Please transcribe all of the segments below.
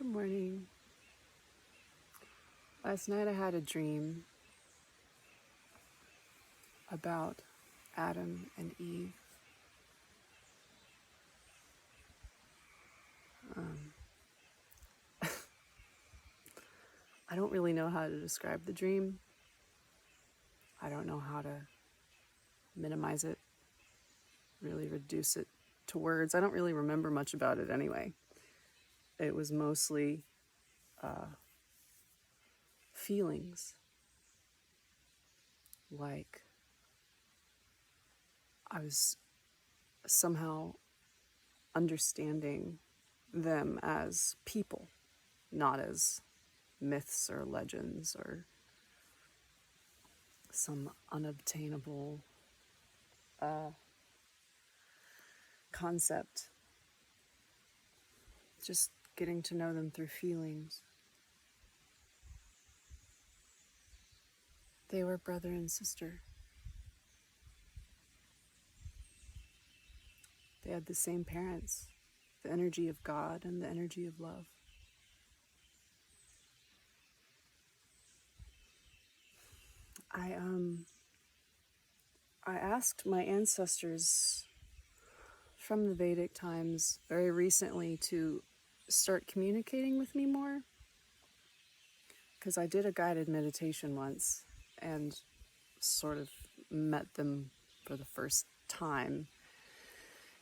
Good morning. Last night I had a dream about Adam and Eve. I don't really know how to describe the dream. I don't know how to minimize it, really reduce it to words. I don't really remember much about it anyway. It was mostly feelings, like I was somehow understanding them as people, not as myths or legends or some unobtainable concept. Just getting to know them through feelings. They were brother and sister. They had the same parents, the energy of God and the energy of love. I asked my ancestors from the Vedic times very recently to start communicating with me more, because I did a guided meditation once and sort of met them for the first time.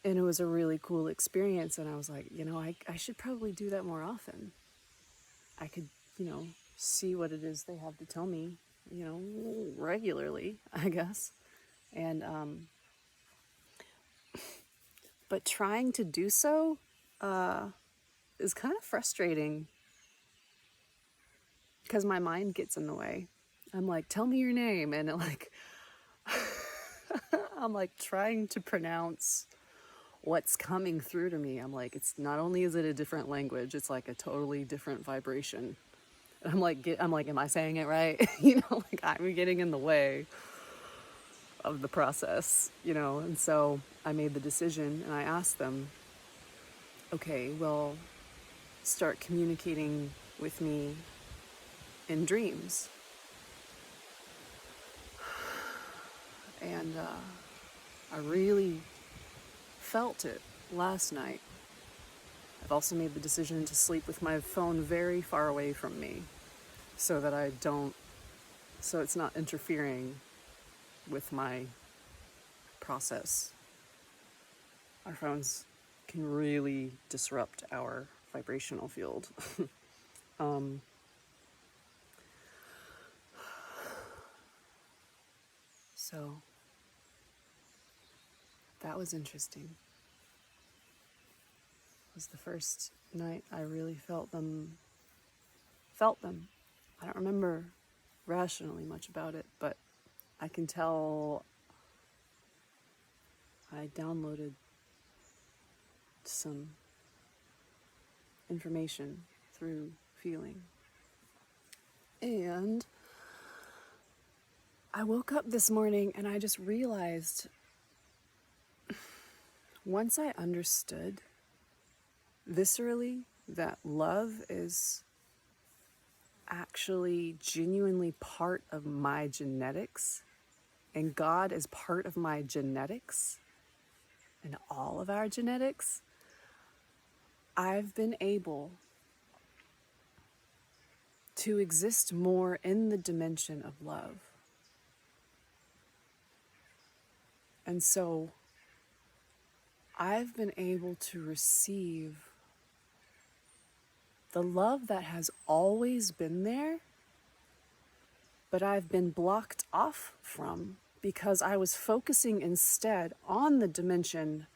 And it was a really cool experience. And I was like, I should probably do that more often. I could, see what it is they have to tell me, regularly, I guess. And, but trying to do so is kind of frustrating because my mind gets in the way. I'm like, tell me your name. And I'm like trying to pronounce what's coming through to me. I'm like, it's not only is it a different language, it's like a totally different vibration. And I'm like, am I saying it right? I'm getting in the way of the process, And so I made the decision and I asked them, okay, well, start communicating with me in dreams. And I really felt it last night. I've also made the decision to sleep with my phone very far away from me so it's not interfering with my process. Our phones can really disrupt our vibrational field. So that was interesting. It was the first night I really felt them. I don't remember rationally much about it, but I can tell I downloaded some information through feeling. And I woke up this morning and I just realized once I understood viscerally that love is actually genuinely part of my genetics and God is part of my genetics and all of our genetics, I've been able to exist more in the dimension of love. And so I've been able to receive the love that has always been there, but I've been blocked off from because I was focusing instead on the dimension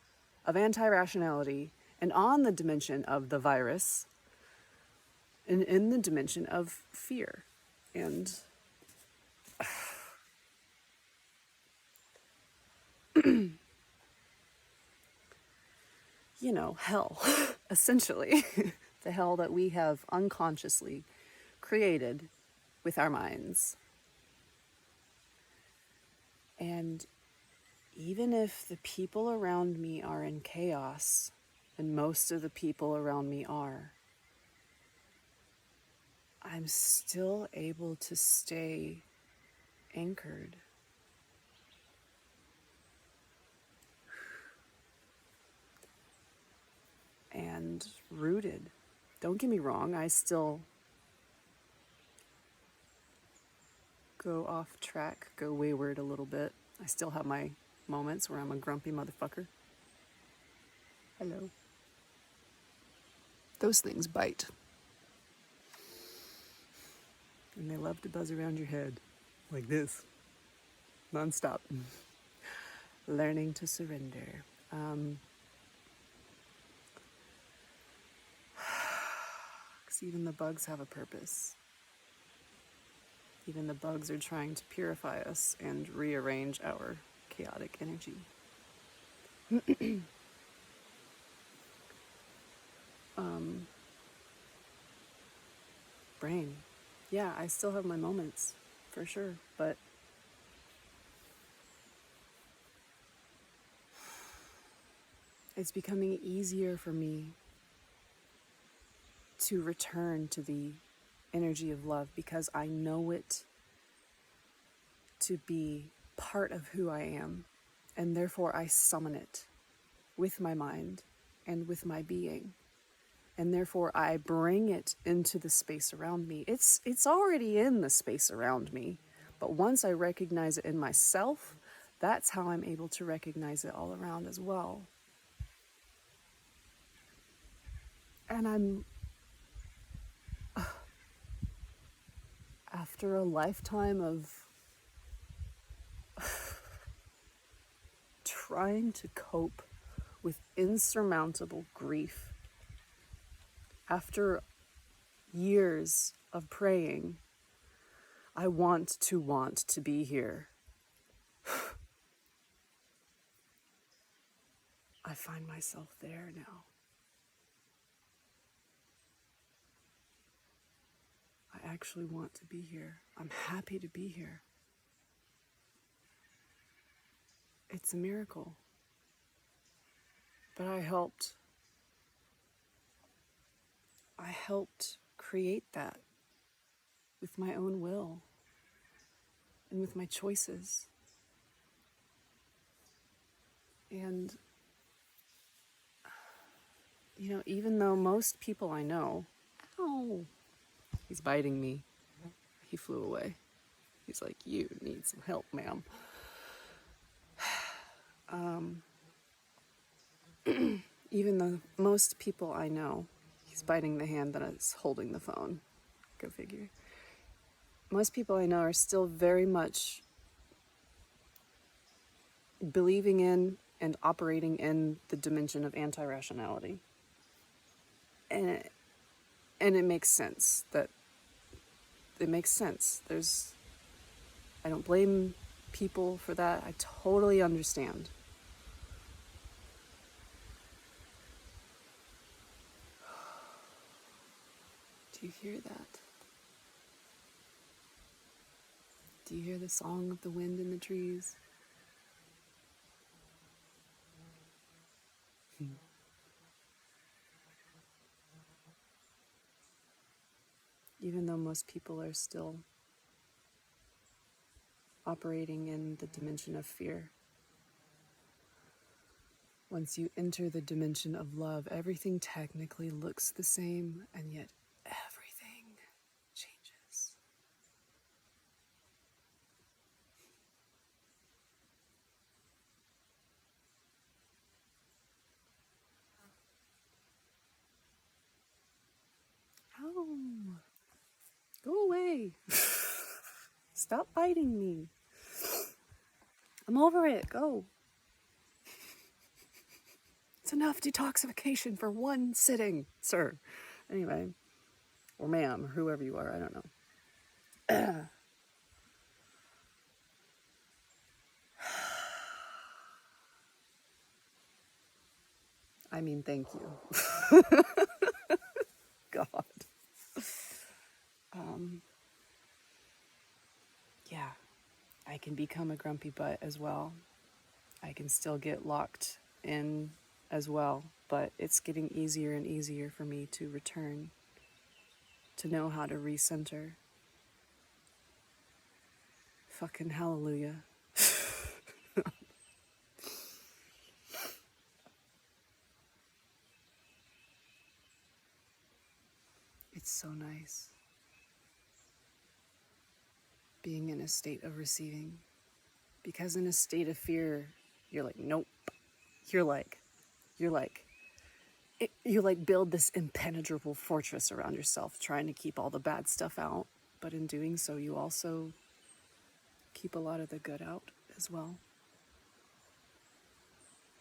of anti-rationality and on the dimension of the virus and in the dimension of fear and hell, essentially. The hell that we have unconsciously created with our minds. And even if the people around me are in chaos, and most of the people around me are, I'm still able to stay anchored. And rooted. Don't get me wrong, I still go off track, go wayward a little bit. I still have my moments where I'm a grumpy motherfucker. Hello. Those things bite. And they love to buzz around your head. Like this. Nonstop. Learning to surrender. Because even the bugs have a purpose. Even the bugs are trying to purify us and rearrange our chaotic energy. Brain. Yeah, I still have my moments, for sure, but it's becoming easier for me to return to the energy of love because I know it to be part of who I am, and therefore I summon it with my mind and with my being, and therefore I bring it into the space around me. It's already in the space around me, but once I recognize it in myself, that's how I'm able to recognize it all around as well. And I'm, after a lifetime of trying to cope with insurmountable grief, after years of praying, I want to be here. I find myself there now. I actually want to be here. I'm happy to be here. It's a miracle. But I helped create that with my own will and with my choices. And, even though most people I know, ow, he's biting me. He flew away. He's like, you need some help, ma'am. Even though most people I know, he's biting the hand that is holding the phone. Go figure. Most people I know are still very much believing in and operating in the dimension of anti-rationality. And it makes sense. I don't blame people for that. I totally understand. Do you hear that? Do you hear the song of the wind in the trees? Even though most people are still operating in the dimension of fear. Once you enter the dimension of love, everything technically looks the same, and yet everything changes. Oh, go away. Stop biting me. I'm over it. Go. It's enough detoxification for one sitting, sir. Anyway, or ma'am, or whoever you are, I don't know. I mean, thank you. God. Yeah, I can become a grumpy butt as well. I can still get locked in as well, but it's getting easier and easier for me to return to know how to recenter. Fucking hallelujah. It's so nice being in a state of receiving, because in a state of fear, you're like, nope. You're like, you like build this impenetrable fortress around yourself, trying to keep all the bad stuff out. But in doing so, you also keep a lot of the good out as well.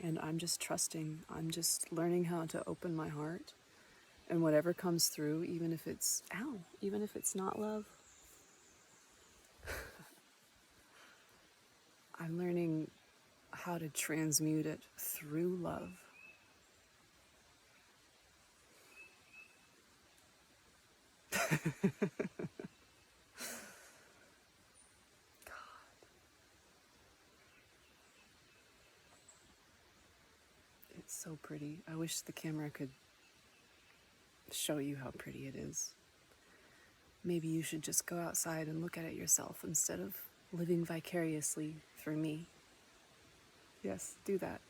And I'm just trusting, I'm just learning how to open my heart, and whatever comes through, even if it's, even if it's not love, I'm learning how to transmute it through love. It's so pretty. I wish the camera could show you how pretty it is. Maybe you should just go outside and look at it yourself instead of living vicariously through me. Yes, do that.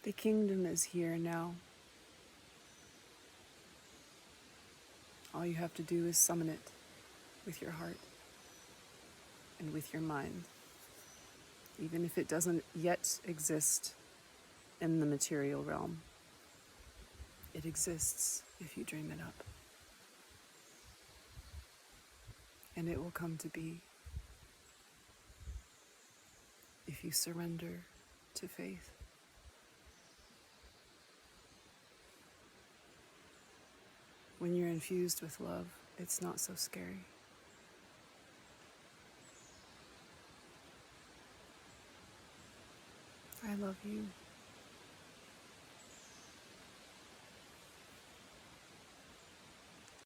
The kingdom is here now. All you have to do is summon it with your heart and with your mind. Even if it doesn't yet exist in the material realm, it exists if you dream it up. And it will come to be if you surrender to faith. When you're infused with love, it's not so scary. I love you.